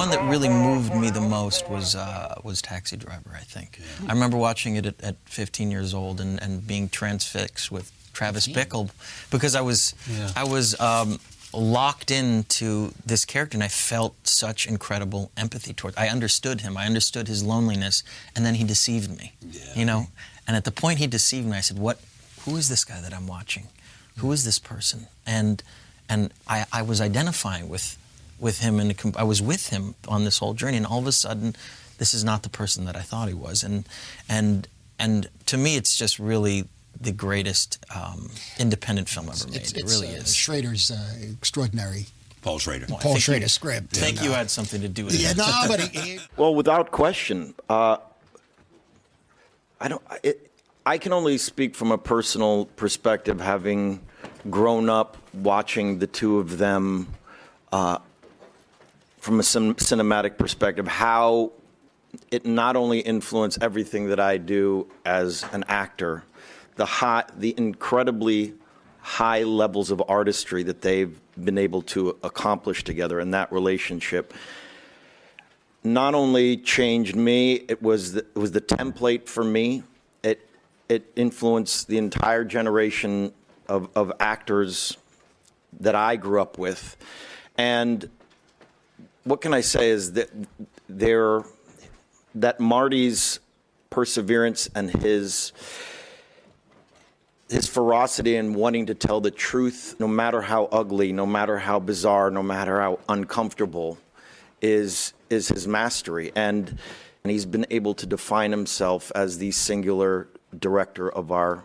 one that really moved me the most was Taxi Driver, I think. Yeah. I remember watching it at 15 years old and being transfixed with Travis Bickle, because I was locked into this character, and I felt such incredible empathy towards. I understood him. I understood his loneliness, and then he deceived me. Yeah. You know, and at the point he deceived me, I said, who is this guy that I'm watching? Who is this person? And I was identifying with him, and I was with him on this whole journey, and all of a sudden, this is not the person that I thought he was. And to me, it's just really the greatest independent film ever made. It really is. Schrader's extraordinary. Paul Schrader. Paul Schrader's script. I think you had something to do with it. Yeah, no, but well, without question, I can only speak from a personal perspective, having grown up watching the two of them from a cinematic perspective, how it not only influenced everything that I do as an actor, the incredibly high levels of artistry that they've been able to accomplish together in that relationship not only changed me, it was the template for me. It influenced the entire generation of actors that I grew up with. And what can I say is that Marty's perseverance and his ferocity in wanting to tell the truth, no matter how ugly, no matter how bizarre, no matter how uncomfortable, is his mastery. And he's been able to define himself as the singular director of our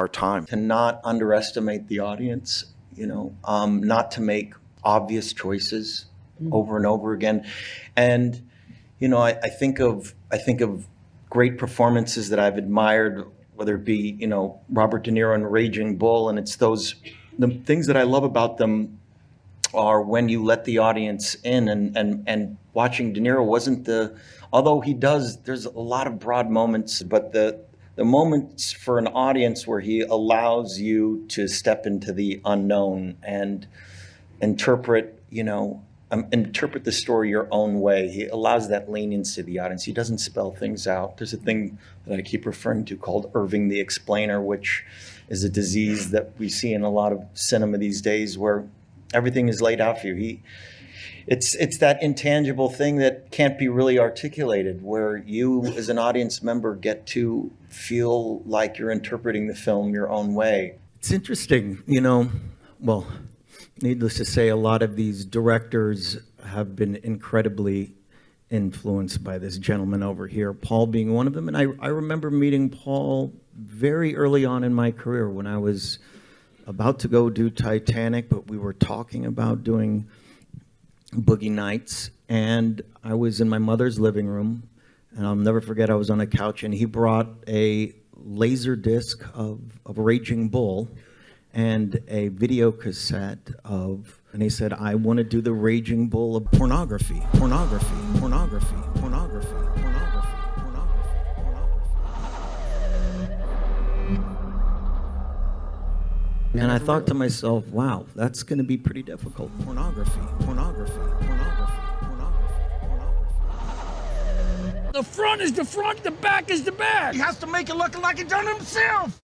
time. To not underestimate the audience, you know, not to make obvious choices over and over again. And, you know, I think of great performances that I've admired, whether it be, you know, Robert De Niro in Raging Bull, and it's the things that I love about them are when you let the audience in, and watching De Niro wasn't although there's a lot of broad moments, but the moments for an audience where he allows you to step into the unknown and interpret the story your own way. He allows that leniency to the audience. He doesn't spell things out. There's a thing that I keep referring to called Irving the Explainer, which is a disease that we see in a lot of cinema these days, where everything is laid out for you. It's that intangible thing that can't be really articulated, where you as an audience member get to feel like you're interpreting the film your own way. It's interesting, you know, well, needless to say, a lot of these directors have been incredibly influenced by this gentleman over here, Paul being one of them. And I remember meeting Paul very early on in my career when I was about to go do Titanic, but we were talking about doing Boogie Nights, and I was in my mother's living room, and I'll never forget, I was on a couch, and he brought a laser disc of Raging Bull and a video cassette and he said, I want to do the Raging Bull of pornography. And I thought to myself, wow, that's going to be pretty difficult. Pornography. The front is the front, the back is the back. He has to make it look like he done it himself.